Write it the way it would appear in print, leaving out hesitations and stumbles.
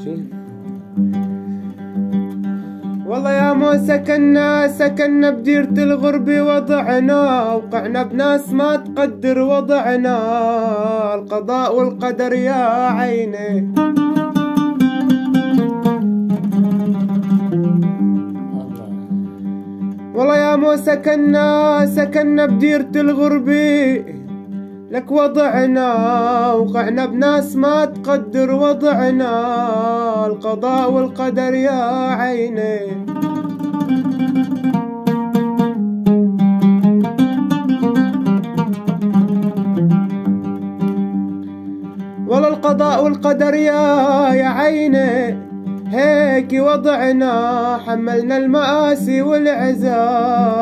ماشي. والله يا مو سكننا بديرة الغرب وضعنا، وقعنا بناس ما تقدر وضعنا، القضاء والقدر يا عيني. والله يا مو سكننا بديرة الغرب لك وضعنا، وقعنا بناس ما تقدر وضعنا، القضاء والقدر يا عيني. والله القضاء والقدر يا عيني هيك وضعنا، حملنا المآسي والعذاب.